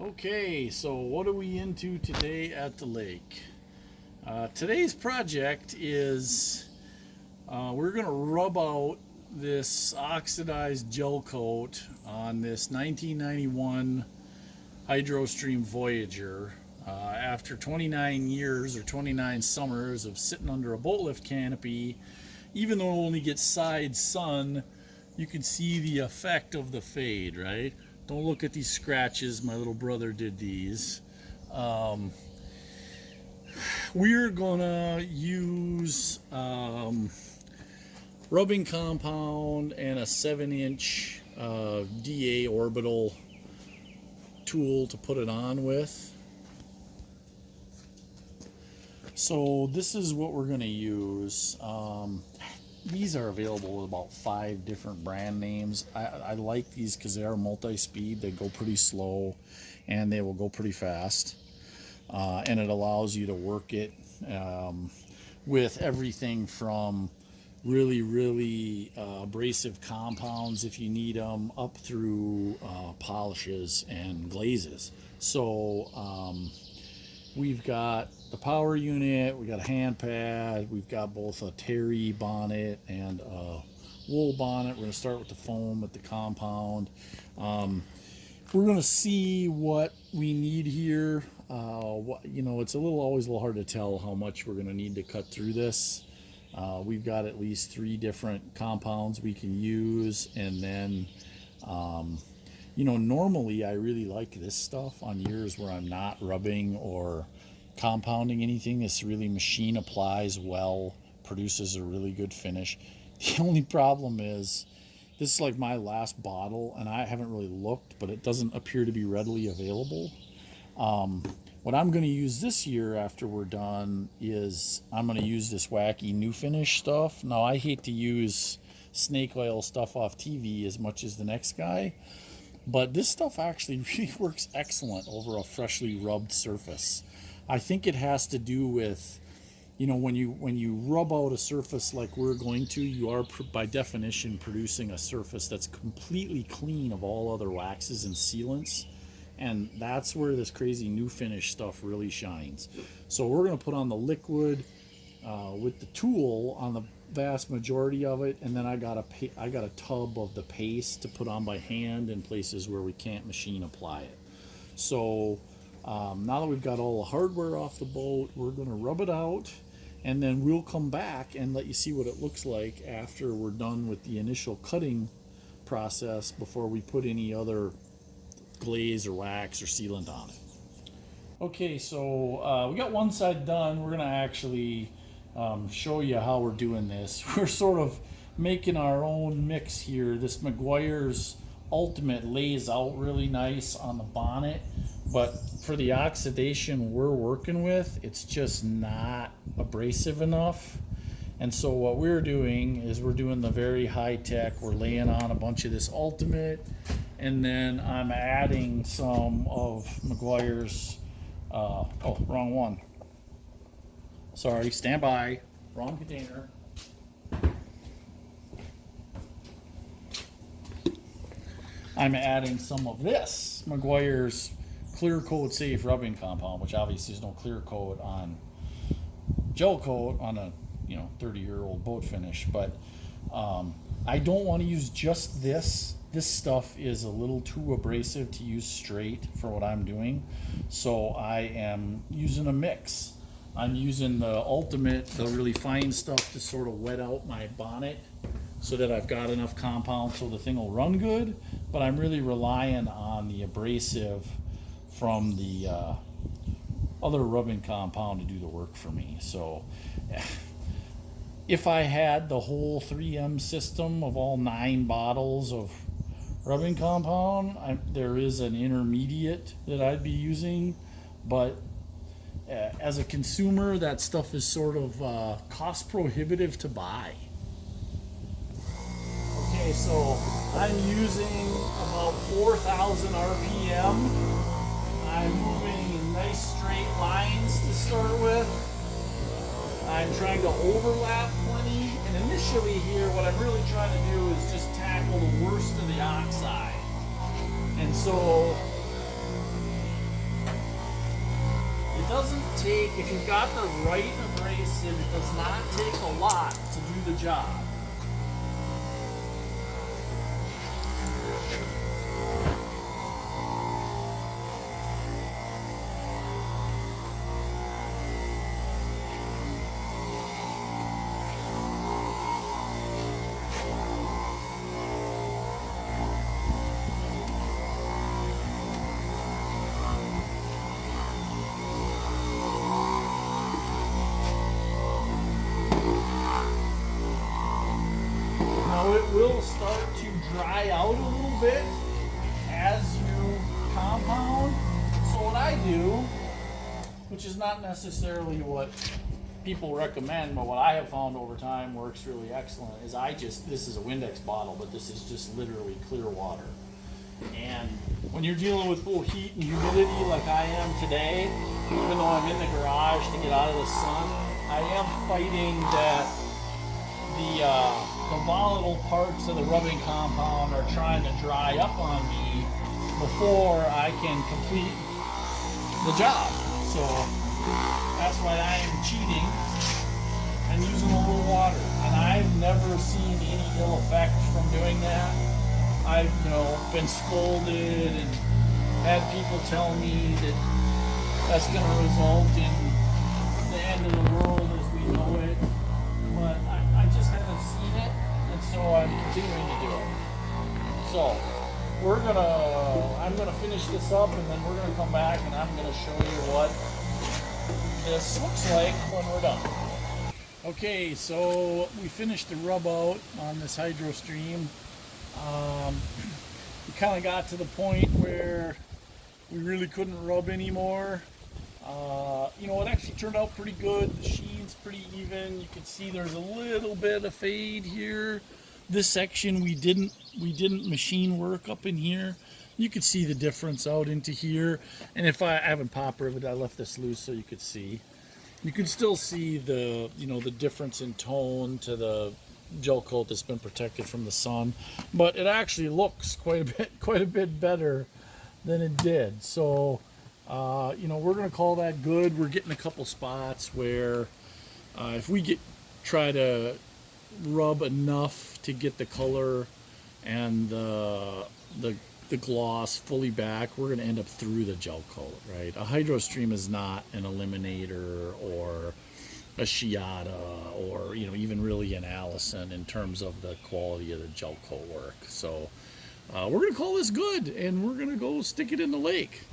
Okay, so what are we into today at the lake? Today's project is we're going to rub out this oxidized gel coat on this 1991 Hydrostream Voyager. After 29 years or 29 summers of sitting under a boat lift canopy, even though it only gets side sun, you can see the effect of the fade, right? Don't look at these scratches. My little brother did these. Um, we're gonna use rubbing compound and a 7-inch DA orbital tool to put it on with. So this is what we're gonna use. These are available with about 5 different brand names. I like these because they are multi-speed. They go pretty slow and they will go pretty fast. And it allows you to work it with everything from really abrasive compounds if you need them up through polishes and glazes. So we've got the power unit, we got a hand pad, we've got both a terry bonnet and a wool bonnet. We're going to start with the foam at the compound. We're going to see what we need here. It's always a little hard to tell how much we're going to need to cut through this. We've got at least 3 different compounds we can use, and then normally I really like this stuff on years where I'm not rubbing or compounding anything. This really machine applies well, produces a really good finish. The only problem is this is like my last bottle, and I haven't really looked, but it doesn't appear to be readily available. What I'm going to use this year after we're done is I'm going to use this wacky new finish stuff. Now, I hate to use snake oil stuff off TV as much as the next guy, but this stuff actually really works excellent over a freshly rubbed surface. I think it has to do with, when you rub out a surface like we're going to, you are by definition producing a surface that's completely clean of all other waxes and sealants. And that's where this crazy new finish stuff really shines. So we're going to put on the liquid with the tool on the vast majority of it, and then I got a tub of the paste to put on by hand in places where we can't machine apply it. So now that we've got all the hardware off the boat, we're going to rub it out, and then we'll come back and let you see what it looks like after we're done with the initial cutting process before we put any other glaze or wax or sealant on it. Okay, so we got one side done. We're going to actually show you how we're doing this. We're sort of making our own mix here. This Meguiar's Ultimate lays out really nice on the bonnet, but for the oxidation we're working with, it's just not abrasive enough. And so what we're doing is we're doing the very high tech. We're laying on a bunch of this Ultimate, and then I'm adding some of Meguiar's wrong one. Sorry, stand by. Wrong container. I'm adding some of this Meguiar's Clear Coat Safe Rubbing Compound, which obviously is no clear coat on gel coat on a 30-year-old boat finish. But I don't want to use just this. This stuff is a little too abrasive to use straight for what I'm doing. So I am using a mix. I'm using the Ultimate, the really fine stuff, to sort of wet out my bonnet so that I've got enough compound so the thing will run good. But I'm really relying on the abrasive from the other rubbing compound to do the work for me. So if I had the whole 3M system of all 9 bottles of rubbing compound, there is an intermediate that I'd be using, but as a consumer, that stuff is sort of cost prohibitive to buy. Okay, so I'm using about 4,000 RPM. I'm moving in nice straight lines to start with. I'm trying to overlap plenty, and initially here what I'm really trying to do is just tackle the worst of the oxide. And so doesn't take, if you've got the right abrasive, it does not take a lot to do the job. Now it will start to dry out a little bit as you compound. So what I do, which is not necessarily what people recommend, but what I have found over time works really excellent, is this is a Windex bottle, but this is just literally clear water. And when you're dealing with full heat and humidity like I am today, even though I'm in the garage to get out of the sun, I am fighting that the volatile parts of the rubbing compound are trying to dry up on me before I can complete the job. So that's why I am cheating and using a little water. And I've never seen any ill effect from doing that. I've been scolded and had people tell me that that's going to result in the end of the world as we know it. But I just haven't seen it, and so I'm continuing to do it. So I'm gonna finish this up, and then we're gonna come back and I'm gonna show you what this looks like when we're done. Okay, so we finished the rub out on this Hydrostream. We kind of got to the point where we really couldn't rub anymore. It actually turned out pretty good. The sheen's pretty even. You can see there's a little bit of fade here. This section we didn't machine work up in here. You could see the difference out into here. And if I haven't pop riveted, I left this loose so you could see. You can still see the the difference in tone to the gel coat that's been protected from the sun, but it actually looks quite a bit better than it did. So we're going to call that good. We're getting a couple spots where if we try to rub enough to get the color and the gloss fully back, we're going to end up through the gel coat, right? A Hydrostream is not an eliminator or a Shiata or even really an Allison in terms of the quality of the gel coat work. So we're going to call this good, and we're going to go stick it in the lake.